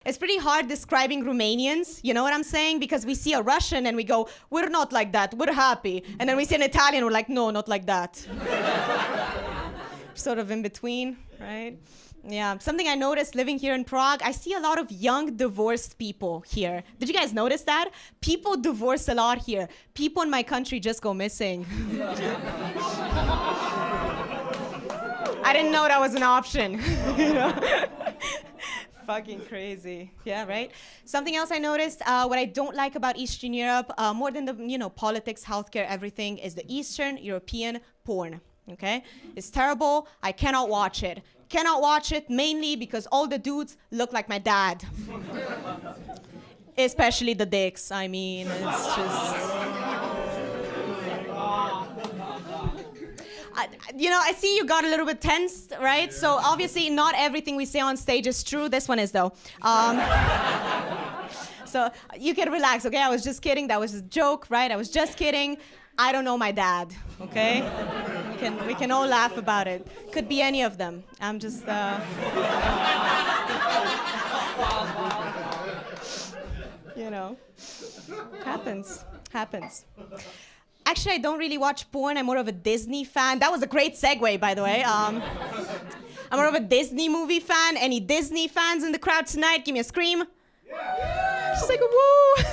It's pretty hard describing Romanians, you know what I'm saying? Because we see a Russian and we go, we're not like that, we're happy. And then we see an Italian, we're like, no, not like that. Sort of in between, right? Yeah, something I noticed living here in Prague, I see a lot of young divorced people here. Did you guys notice that? People divorce a lot here. People in my country just go missing. I didn't know that was an option. You know? Fucking crazy. Yeah, right? Something else I noticed, what I don't like about Eastern Europe, more than the politics, healthcare, everything, is the Eastern European porn. Okay? It's terrible. I cannot watch it. Cannot watch it mainly because all the dudes look like my dad. Especially the dicks. I mean, it's just... I see you got a little bit tense, right? So obviously not everything we say on stage is true. This one is, though. So you can relax, okay? I was just kidding. That was a joke, right? I was just kidding. I don't know my dad, okay? We can all laugh about it. Could be any of them. I'm just... Happens. Actually, I don't really watch porn. I'm more of a Disney fan. That was a great segue, by the way. I'm more of a Disney movie fan. Any Disney fans in the crowd tonight? Give me a scream. Yeah. She's like, woo. Woo.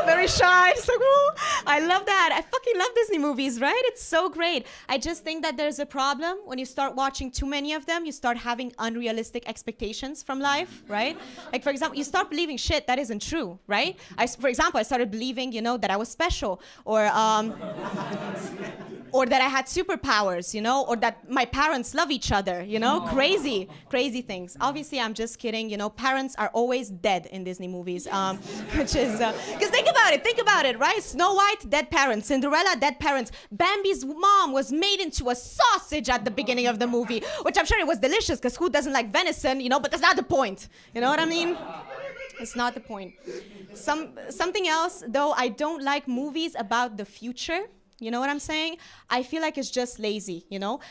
Very shy. She's like, woo. I love that. I fucking love Disney movies, right? It's so great. I just think that there's a problem when you start watching too many of them. You start having unrealistic expectations from life, right? Like, for example, you start believing shit that isn't true, right? For example, I started believing, that I was special, or that I had superpowers, or that my parents love each other, crazy things. Obviously, I'm just kidding, parents are always dead in Disney movies, which is, because think about it, right? Snow White, dead parents. Cinderella, dead parents. Bambi's mom was made into a sausage at the beginning of the movie, which I'm sure it was delicious, because who doesn't like venison, but that's not the point. You know what I mean? It's not the point. Something else, though, I don't like movies about the future. You know what I'm saying? I feel like it's just lazy,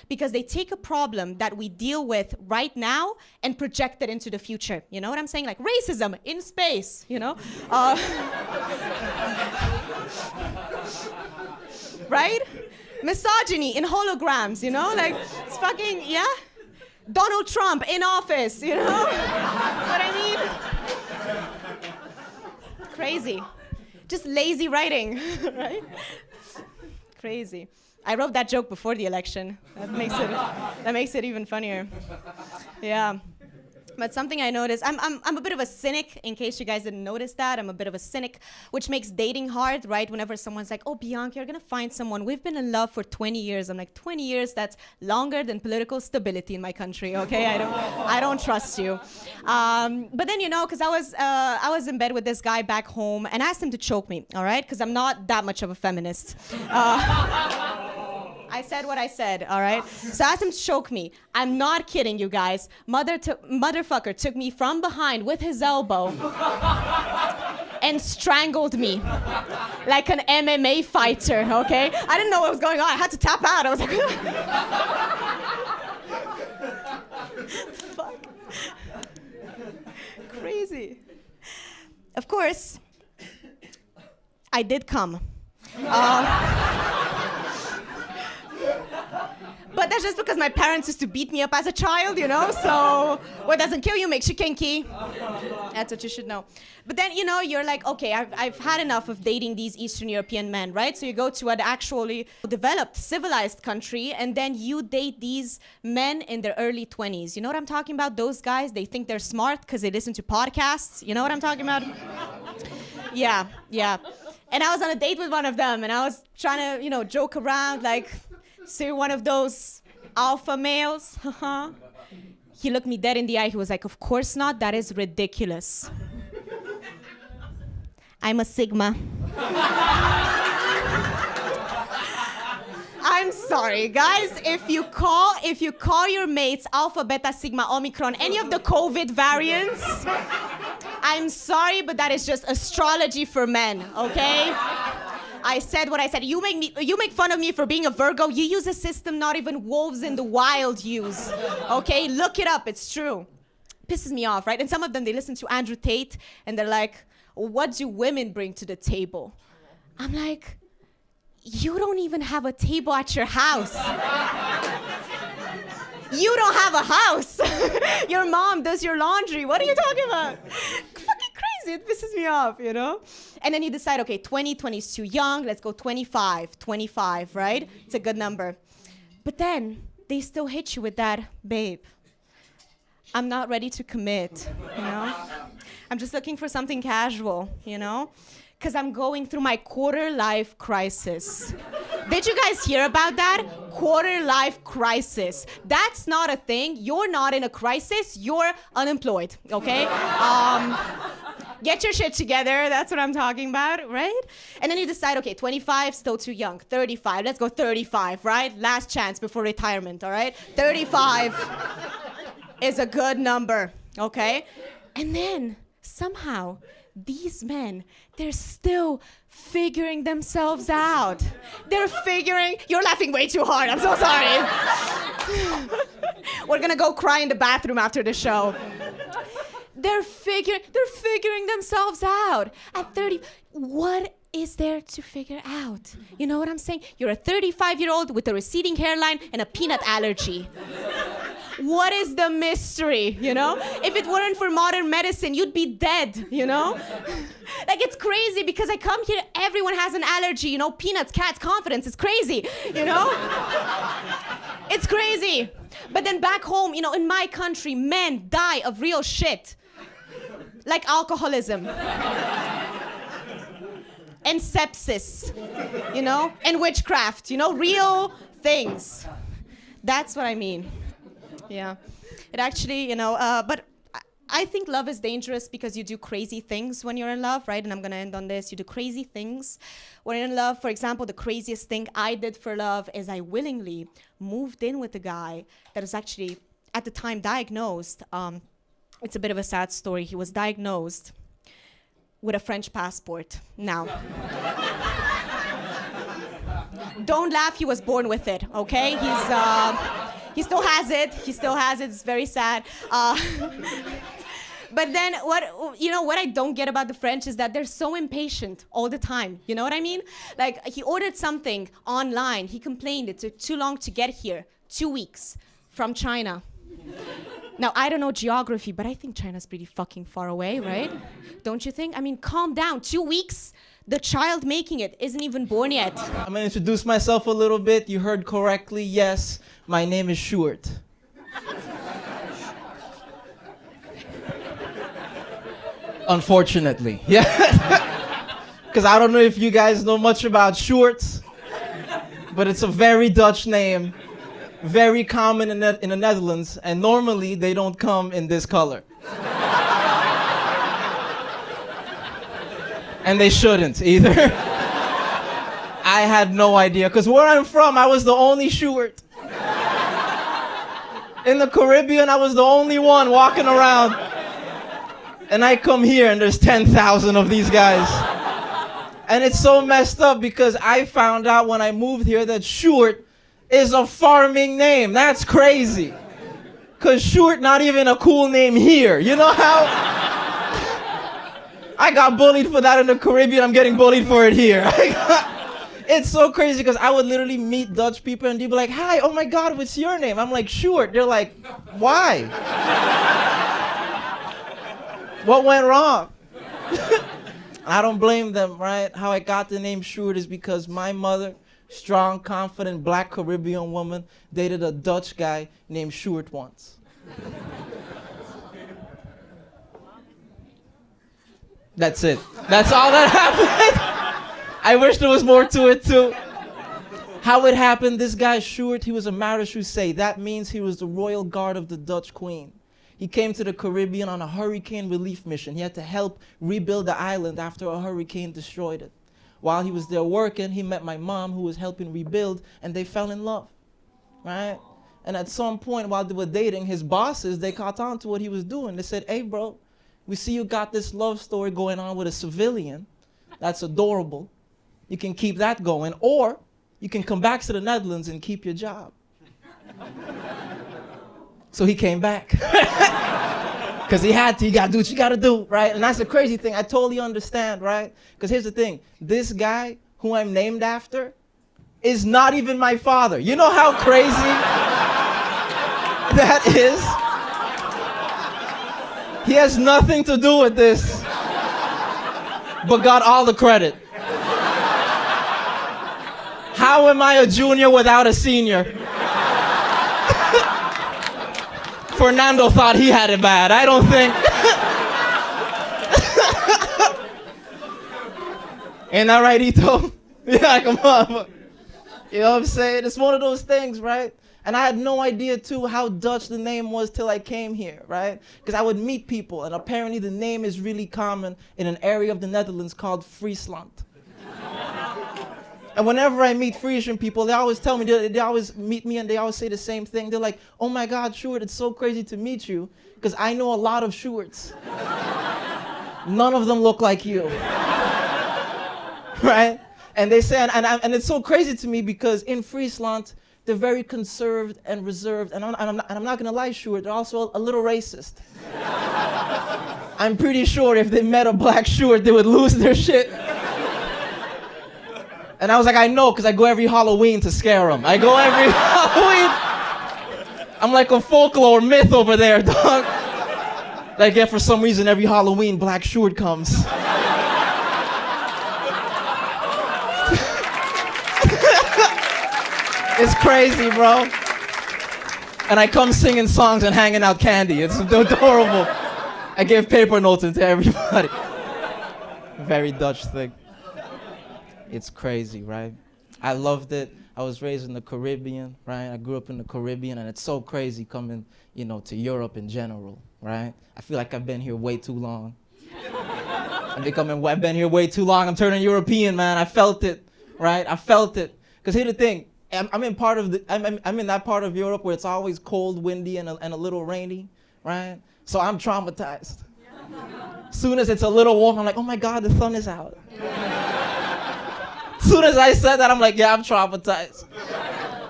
because they take a problem that we deal with right now and project it into the future. You know what I'm saying? Like racism in space, right? Misogyny in holograms, like it's fucking, yeah? Donald Trump in office, What I mean? Crazy. Just lazy writing, right? Crazy. I wrote that joke before the election. That makes it even funnier. Yeah. But something I noticed, I'm a bit of a cynic, in case you guys didn't notice that. I'm a bit of a cynic, which makes dating hard, right? Whenever someone's like, oh, Bianca, you're gonna find someone. We've been in love for 20 years. I'm like, 20 years, that's longer than political stability in my country, okay? I don't trust you. But then, because I was in bed with this guy back home, and I asked him to choke me, all right? Because I'm not that much of a feminist. I said what I said, all right? So I asked him to choke me. I'm not kidding, you guys. Motherfucker took me from behind with his elbow and strangled me like an MMA fighter, okay? I didn't know what was going on. I had to tap out. I was like, fuck. Crazy. Of course, I did come. But that's just because my parents used to beat me up as a child, so what doesn't kill you makes you kinky. That's what you should know. But then, you're like, okay, I've had enough of dating these Eastern European men, right? So you go to an actually developed, civilized country, and then you date these men in their early 20s. You know what I'm talking about? Those guys, they think they're smart because they listen to podcasts. You know what I'm talking about? Yeah. And I was on a date with one of them, and I was trying to, joke around, like, so you're one of those alpha males? He looked me dead in the eye. He was like, of course not. That is ridiculous. I'm a Sigma. I'm sorry, guys. If you call your mates Alpha, Beta, Sigma, Omicron, any of the COVID variants, I'm sorry, but that is just astrology for men, okay? I said what I said. You make fun of me for being a Virgo. You use a system not even wolves in the wild use. Okay, look it up. It's true. pisses me off, right? And some of them, they listen to Andrew Tate and they're like, what do women bring to the table? I'm like, you don't even have a table at your house. You don't have a house. Your mom does your laundry. What are you talking about? Fucking crazy. It pisses me off, you know? And then you decide, okay, 20 is too young. Let's go 25, right? It's a good number. But then they still hit you with that, babe, I'm not ready to commit, you know? I'm just looking for something casual, you know? Because I'm going through my quarter-life crisis. Did you guys hear about that? Quarter-life crisis. That's not a thing. You're not in a crisis. You're unemployed, okay? Get your shit together. That's what I'm talking about, right? And then you decide, okay, 25, still too young. 35, let's go 35, right? Last chance before retirement, all right? 35 is a good number, okay? And then somehow, these men, they're still figuring themselves out. You're laughing way too hard, I'm so sorry. We're gonna go cry in the bathroom after the show. They're figuring themselves out. At 30, what is there to figure out? You know what I'm saying? You're a 35-year-old with a receding hairline and a peanut allergy. What is the mystery, you know? If it weren't for modern medicine, you'd be dead, you know? Like, it's crazy because I come here, everyone has an allergy, you know? Peanuts, cats, confidence, it's crazy, you know? It's crazy. But then back home, you know, in my country, men die of real shit. Like alcoholism. And sepsis, you know? And witchcraft, you know? Real things. That's what I mean. Yeah, it actually, you know, but I think love is dangerous because you do crazy things when you're in love, right? And I'm gonna end on this. You do crazy things when you're in love. For example, the craziest thing I did for love is I willingly moved in with a guy that was actually, at the time, diagnosed. It's a bit of a sad story. He was diagnosed with a French passport. Now, don't laugh, he was born with it, okay? He still has it. It's very sad. But then what I don't get about the French is that they're so impatient all the time. You know what I mean? Like, he ordered something online. He complained it took too long to get here. 2 weeks from China. Now, I don't know geography, but I think China's pretty fucking far away, right? Don't you think? I mean, calm down. 2 weeks? The child making it isn't even born yet. I'm gonna introduce myself a little bit. You heard correctly. Yes, my name is Sjoerd. Unfortunately, yeah. Because I don't know if you guys know much about Sjoerd, but it's a very Dutch name, very common in the Netherlands, and normally they don't come in this color. And they shouldn't either. I had no idea, because where I'm from, I was the only Sjoerd. In the Caribbean, I was the only one walking around. And I come here and there's 10,000 of these guys. And it's so messed up because I found out when I moved here that Sjoerd is a farming name. That's crazy. Because Sjoerd not even a cool name here. You know how? I got bullied for that in the Caribbean. I'm getting bullied for it here. It's so crazy because I would literally meet Dutch people and they'd be like, hi, oh my God, what's your name? I'm like, Sjoerd. They're like, why? What went wrong? I don't blame them, right? How I got the name Sjoerd is because my mother, strong, confident, black Caribbean woman, dated a Dutch guy named Sjoerd once. That's it. That's all that happened. I wish there was more to it too. How it happened, this guy Sjoerd, he was a marechaussee. That means he was the royal guard of the Dutch queen. He came to the Caribbean on a hurricane relief mission. He had to help rebuild the island after a hurricane destroyed it. While he was there working, he met my mom who was helping rebuild, and they fell in love, right? And at some point while they were dating, his bosses, they caught on to what he was doing. They said, hey bro, we see you got this love story going on with a civilian. That's adorable. You can keep that going, or you can come back to the Netherlands and keep your job. So he came back. Because he had to, you gotta do what you gotta do, right? And that's the crazy thing, I totally understand, right? Because here's the thing, this guy who I'm named after is not even my father. You know how crazy that is? He has nothing to do with this, but got all the credit. How am I a junior without a senior? Fernando thought he had it bad. I don't think. Ain't that right, Ito? Yeah, come on. You know what I'm saying? It's one of those things, right? And I had no idea, too, how Dutch the name was till I came here, right? Because I would meet people, and apparently the name is really common in an area of the Netherlands called Friesland. And whenever I meet Frisian people, they always tell me, they always meet me and they always say the same thing. They're like, oh my God, Sjoerd, it's so crazy to meet you, because I know a lot of Sjoerds. None of them look like you. Right? And they say, and it's so crazy to me because in Friesland, they're very conserved and reserved. And I'm not gonna lie, Sjoerd, they're also a little racist. I'm pretty sure if they met a black Sjoerd, they would lose their shit. And I was like, I know, because I go every Halloween to scare them. I go every Halloween. I'm like a folklore myth over there, dog. Like, yeah, for some reason, every Halloween, Black Sjoerd comes. It's crazy, bro. And I come singing songs and handing out candy. It's adorable. I give paper notes to everybody. Very Dutch thing. It's crazy, right? I loved it. I was raised in the Caribbean, right? I grew up in the Caribbean, and it's so crazy coming, to Europe in general, right? I feel like I've been here way too long. I've been here way too long. I'm turning European, man. I felt it, right? I felt it. Because here's the thing. I'm in that part of Europe where it's always cold, windy, and a little rainy, right? So I'm traumatized. Soon as it's a little warm, I'm like, oh my God, the sun is out. As soon as I said that, I'm like, yeah, I'm traumatized.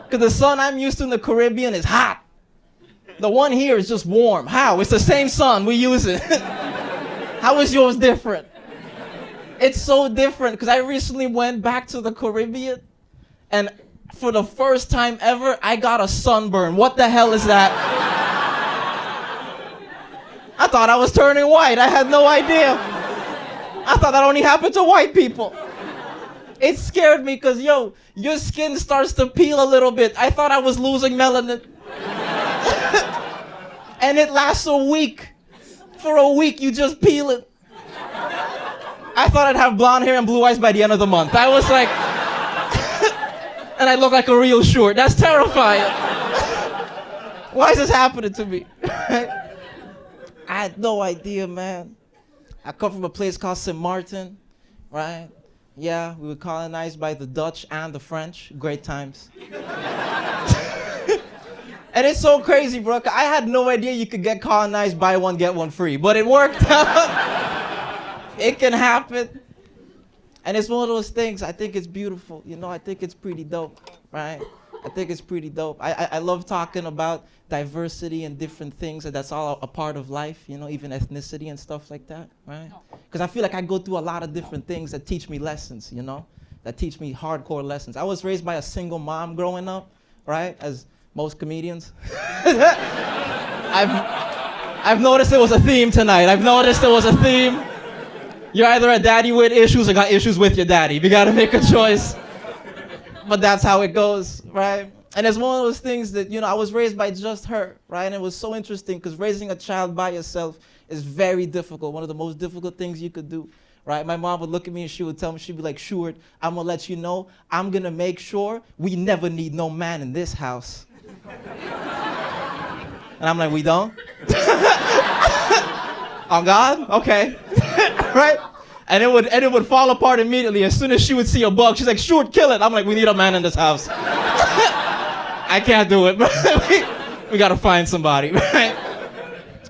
Because the sun I'm used to in the Caribbean is hot. The one here is just warm. How? It's the same sun. We use it. How is yours different? It's so different because I recently went back to the Caribbean and for the first time ever, I got a sunburn. What the hell is that? I thought I was turning white. I had no idea. I thought that only happened to white people. It scared me because, your skin starts to peel a little bit. I thought I was losing melanin. And it lasts a week. For a week, you just peel it. I thought I'd have blonde hair and blue eyes by the end of the month. I was like, and I look like a real Sjoerd. That's terrifying. Why is this happening to me? I had no idea, man. I come from a place called St. Martin, right? Yeah, we were colonized by the Dutch and the French. Great times. And it's so crazy, bro. I had no idea you could get colonized, buy one, get one free. But it worked out. It can happen. And it's one of those things, I think it's beautiful. I think it's pretty dope, right? I think it's pretty dope. I love talking about diversity and different things, and that's all a part of life, even ethnicity and stuff like that, right? Because I feel like I go through a lot of different things that teach me lessons, that teach me hardcore lessons. I was raised by a single mom growing up, right? As most comedians. I've noticed there was a theme tonight. You're either a daddy with issues or got issues with your daddy. You gotta make a choice. But that's how it goes, right? And it's one of those things that, I was raised by just her, right? And it was so interesting because raising a child by yourself is very difficult. One of the most difficult things you could do, right? My mom would look at me and she would tell me, she'd be like, Sjoerd, I'm gonna let you know, I'm gonna make sure we never need no man in this house. And I'm like, we don't? On God? Okay. Right? And it would fall apart immediately. As soon as she would see a bug, she's like, Sjoerd, kill it. I'm like, we need a man in this house. I can't do it. We gotta find somebody, right?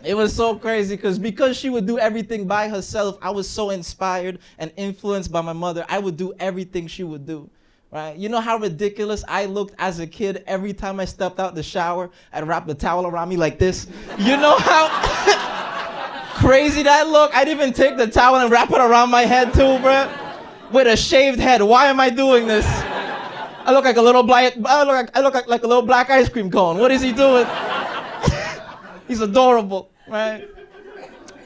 It was so crazy because she would do everything by herself. I was so inspired and influenced by my mother. I would do everything she would do, right? You know how ridiculous I looked as a kid every time I stepped out the shower? I'd wrap the towel around me like this. You know how crazy that look? I'd even take the towel and wrap it around my head too, bro. With a shaved head. Why am I doing this? I look like a little black. I look like a little black ice cream cone. What is he doing? He's adorable, right?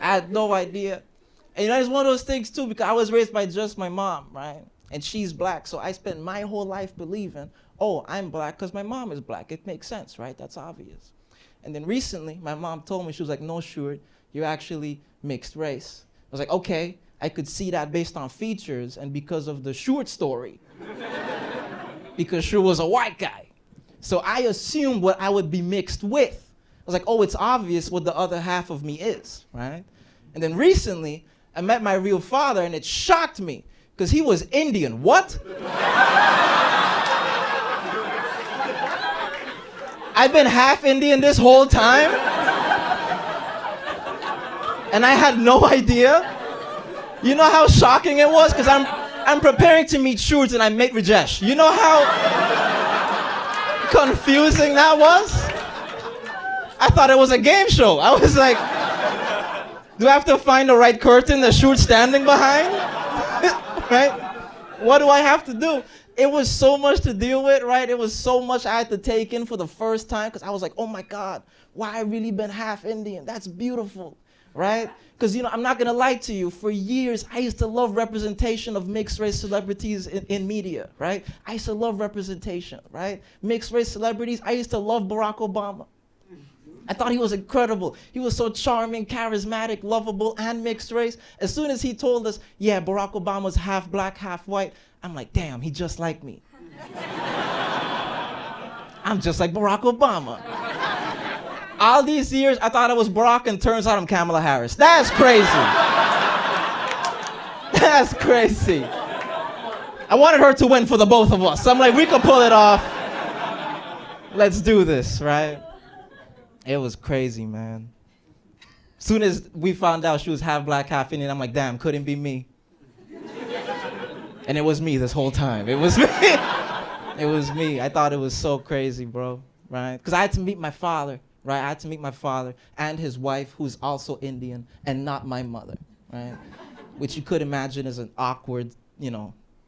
I had no idea. And it's one of those things too, because I was raised by just my mom, right? And she's black, so I spent my whole life believing, oh, I'm black because my mom is black. It makes sense, right? That's obvious. And then recently, my mom told me, she was like, no, Sjoerd, you're actually mixed race. I was like, okay, I could see that based on features and because of the Sjoerd story. Because Sjoerd was a white guy. So I assumed what I would be mixed with. I was like, oh, it's obvious what the other half of me is, right? And then recently, I met my real father, and it shocked me, because he was Indian. What? I've been half Indian this whole time? And I had no idea? You know how shocking it was? Because I'm preparing to meet Sjoerd and I met Rajesh. You know how confusing that was? I thought it was a game show. I was like, do I have to find the right curtain that Sjoerd's standing behind? Right? What do I have to do? It was so much to deal with, right? It was so much I had to take in for the first time, because I was like, oh my God, why I really been half Indian? That's beautiful, right? Because, I'm not gonna lie to you, for years, I used to love representation of mixed race celebrities in media, right? I used to love representation, right? Mixed race celebrities, I used to love Barack Obama. I thought he was incredible. He was so charming, charismatic, lovable, and mixed race. As soon as he told us, yeah, Barack Obama's half black, half white, I'm like, damn, he just like me. I'm just like Barack Obama. All these years, I thought I was Barack, and turns out I'm Kamala Harris. That's crazy. That's crazy. I wanted her to win for the both of us. So I'm like, we could pull it off. Let's do this, right? It was crazy, man. Soon as we found out she was half black, half Indian, I'm like, damn, couldn't be me. And it was me this whole time. It was me. It was me. I thought it was so crazy, bro, right? Because I had to meet my father, right? I had to meet my father and his wife, who's also Indian, and not my mother, right? Which you could imagine is an awkward,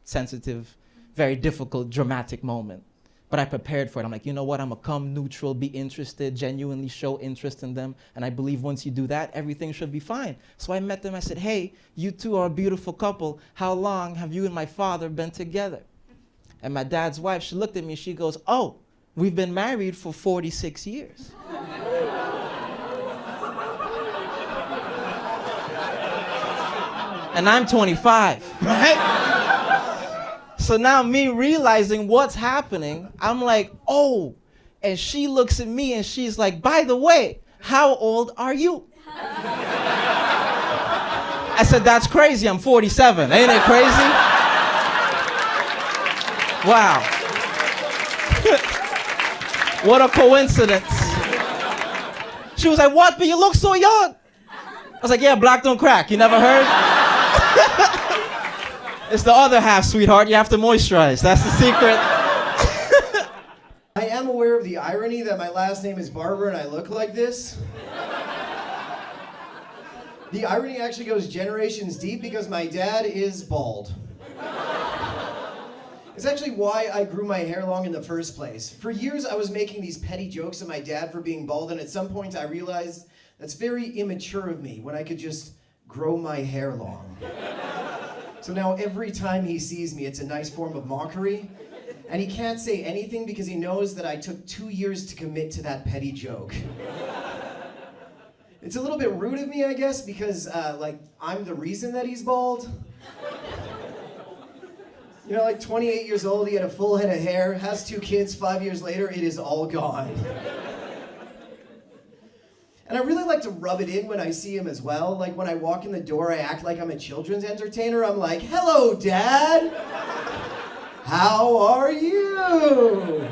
sensitive, very difficult, dramatic moment. But I prepared for it. I'm like, you know what? I'm going to come neutral, be interested, genuinely show interest in them. And I believe once you do that, everything should be fine. So I met them. I said, hey, you two are a beautiful couple. How long have you and my father been together? And my dad's wife, she looked at me. She goes, oh, we've been married for 46 years. And I'm 25, right? So now me realizing what's happening, I'm like, oh. And she looks at me and she's like, by the way, how old are you? I said, that's crazy, I'm 47. Ain't it crazy? Wow. What a coincidence. She was like, what, but you look so young. I was like, yeah, black don't crack, you never heard? It's the other half, sweetheart. You have to moisturize. That's the secret. I am aware of the irony that my last name is Barber and I look like this. The irony actually goes generations deep because my dad is bald. It's actually why I grew my hair long in the first place. For years, I was making these petty jokes at my dad for being bald, and at some point I realized that's very immature of me when I could just grow my hair long. So now every time he sees me, it's a nice form of mockery. And he can't say anything because he knows that I took 2 years to commit to that petty joke. It's a little bit rude of me, I guess, because I'm the reason that he's bald. 28 years old, he had a full head of hair, has 2 kids, 5 years later, it is all gone. And I really like to rub it in when I see him as well. Like when I walk in the door, I act like I'm a children's entertainer. I'm like, hello, Dad. How are you?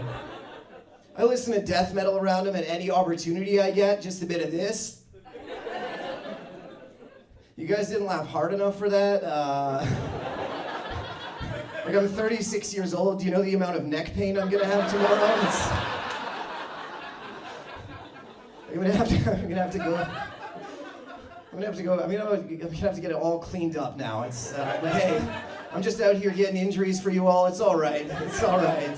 I listen to death metal around him at any opportunity I get, just a bit of this. You guys didn't laugh hard enough for that? I'm 36 years old. Do you know the amount of neck pain I'm gonna have tomorrow? I'm gonna have to go. I'm gonna have to go. I'm gonna have to get it all cleaned up now. It's but hey, I'm just out here getting injuries for you all. It's all right. It's all right.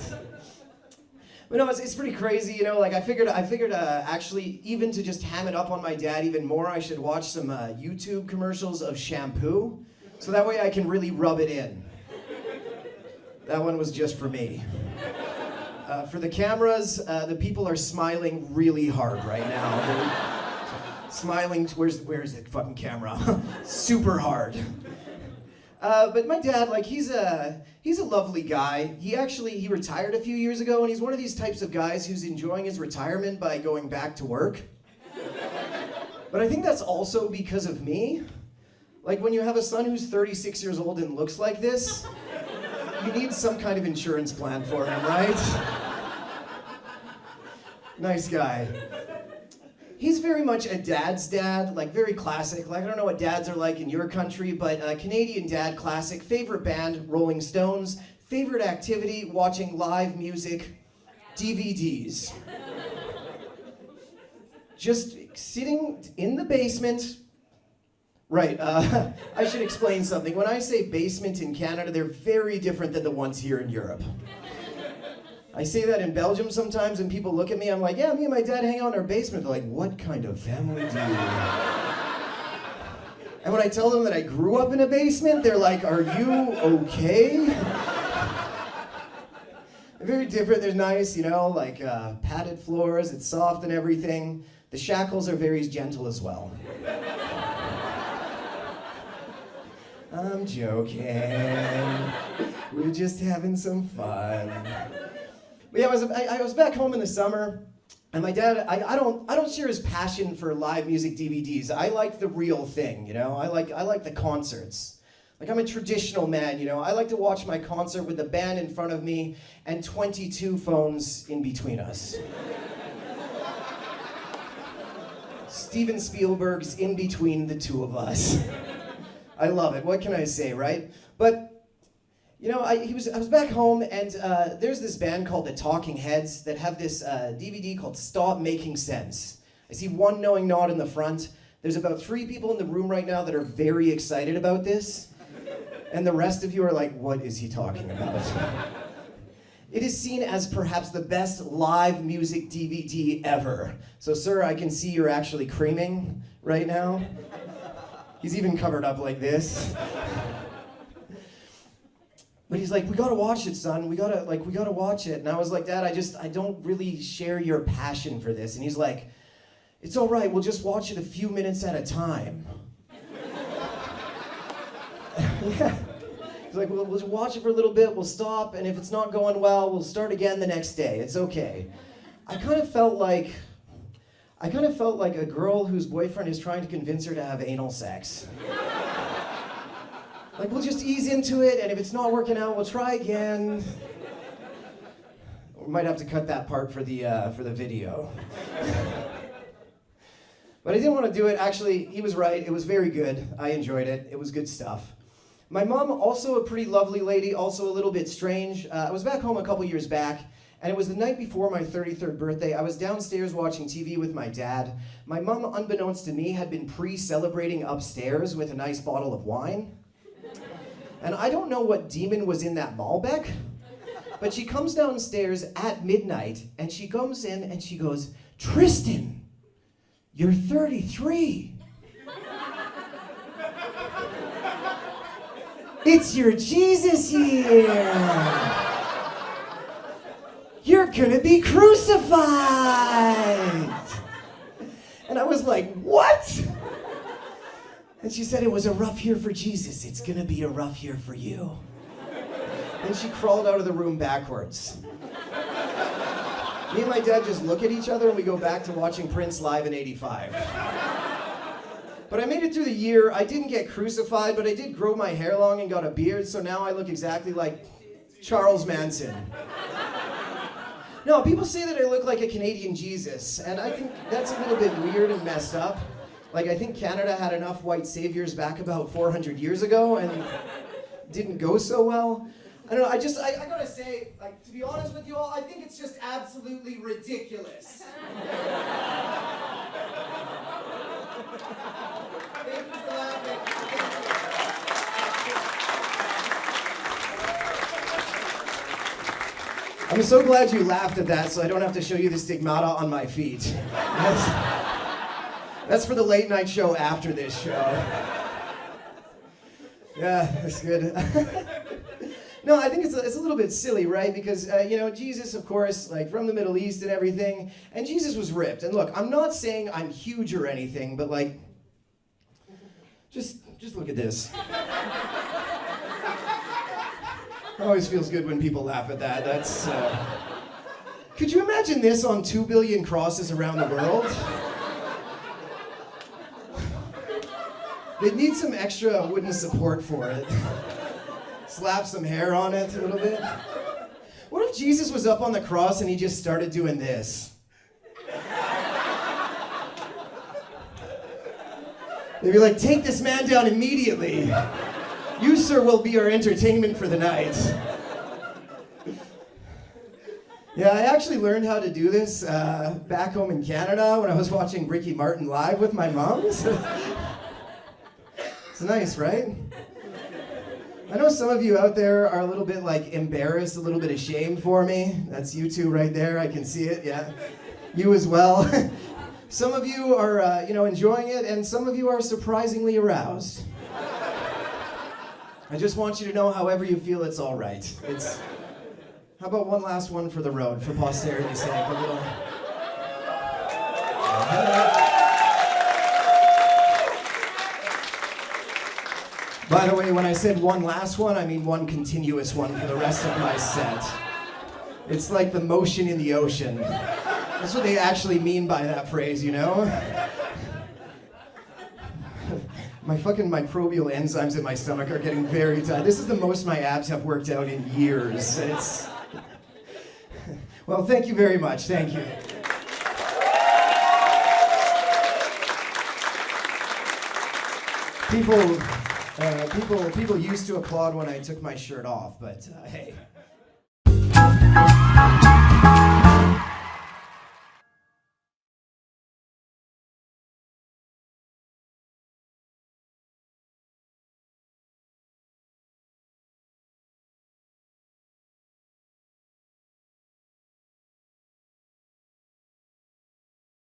But no, it's pretty crazy, you know. Like I figured actually even to just ham it up on my dad even more, I should watch some YouTube commercials of shampoo, so that way I can really rub it in. That one was just for me. For the cameras, the people are smiling really hard right now. They're smiling. Where's the fucking camera? Super hard. But my dad, like, he's a lovely guy. He retired a few years ago, and he's one of these types of guys who's enjoying his retirement by going back to work. But I think that's also because of me. Like, when you have a son who's 36 years old and looks like this, you need some kind of insurance plan for him, right? Nice guy. He's very much a dad's dad, like very classic. Like I don't know what dads are like in your country, but Canadian dad classic. Favorite band, Rolling Stones. Favorite activity, watching live music, DVDs. Just sitting in the basement. Right, I should explain something. When I say basement in Canada, they're very different than the ones here in Europe. I say that in Belgium sometimes, and people look at me, I'm like, yeah, me and my dad hang out in our basement. They're like, what kind of family do you have? And when I tell them that I grew up in a basement, they're like, are you okay? They're very different. They're nice, you know, like padded floors, it's soft and everything. The shackles are very gentle as well. I'm joking. We're just having some fun. But yeah, I was back home in the summer, and my dad, I don't share his passion for live music DVDs. I like the real thing, you know. I like the concerts. Like I'm a traditional man, you know. I like to watch my concert with the band in front of me and 22 phones in between us. Steven Spielberg's in between the two of us. I love it. What can I say, right? But you know, I was back home, and there's this band called the Talking Heads that have this DVD called Stop Making Sense. I see one knowing nod in the front. There's about 3 people in the room right now that are very excited about this, and the rest of you are like, what is he talking about? It is seen as perhaps the best live music DVD ever. So, sir, I can see you're actually creaming right now. He's even covered up like this. But he's like, we gotta watch it, son. We gotta watch it. And I was like, Dad, I don't really share your passion for this. And he's like, it's all right, we'll just watch it a few minutes at a time. Yeah. He's like, we'll watch it for a little bit, we'll stop, and if it's not going well, we'll start again the next day. It's okay. I kind of felt like a girl whose boyfriend is trying to convince her to have anal sex. Like, we'll just ease into it, and if it's not working out, we'll try again. We might have to cut that part for the video. But I didn't want to do it. Actually, he was right. It was very good. I enjoyed it. It was good stuff. My mom, also a pretty lovely lady, also a little bit strange. I was back home a couple years back, and it was the night before my 33rd birthday. I was downstairs watching TV with my dad. My mom, unbeknownst to me, had been pre-celebrating upstairs with a nice bottle of wine. And I don't know what demon was in that Malbec, but she comes downstairs at midnight, and she comes in and she goes, Tristan, you're 33. It's your Jesus year. You're gonna be crucified. And I was like, what? And she said, it was a rough year for Jesus. It's gonna be a rough year for you. And she crawled out of the room backwards. Me and my dad just look at each other and we go back to watching Prince live in '85. But I made it through the year. I didn't get crucified, but I did grow my hair long and got a beard, so now I look exactly like Charles Manson. No, people say that I look like a Canadian Jesus, and I think that's a little bit weird and messed up. Like, I think Canada had enough white saviors back about 400 years ago, and didn't go so well. I don't know, I gotta say, like, to be honest with you all, I think it's just absolutely ridiculous. I'm so glad you laughed at that so I don't have to show you the stigmata on my feet. That's for the late night show after this show. Yeah, that's good. No, I think it's a little bit silly, right? Because, Jesus, of course, like from the Middle East and everything, and Jesus was ripped. And look, I'm not saying I'm huge or anything, but like, just look at this. Always feels good when people laugh at that. That's, Could you imagine this on 2 billion crosses around the world? They'd need some extra wooden support for it. Slap some hair on it a little bit. What if Jesus was up on the cross and he just started doing this? They'd be like, take this man down immediately. You, sir, will be our entertainment for the night. Yeah, I actually learned how to do this back home in Canada when I was watching Ricky Martin live with my mom. It's nice, right? I know some of you out there are a little bit like embarrassed, a little bit ashamed for me. That's you two right there, I can see it, yeah. You as well. Some of you are, enjoying it, and some of you are surprisingly aroused. I just want you to know, however you feel, it's all right. How about one last one for the road, for posterity's sake? A little. By the way, when I said one last one, I mean one continuous one for the rest of my set. It's like the motion in the ocean. That's what they actually mean by that phrase, you know? My fucking microbial enzymes in my stomach are getting very tight. This is the most my abs have worked out in years. Well, thank you very much. Thank you. People used to applaud when I took my shirt off, but hey.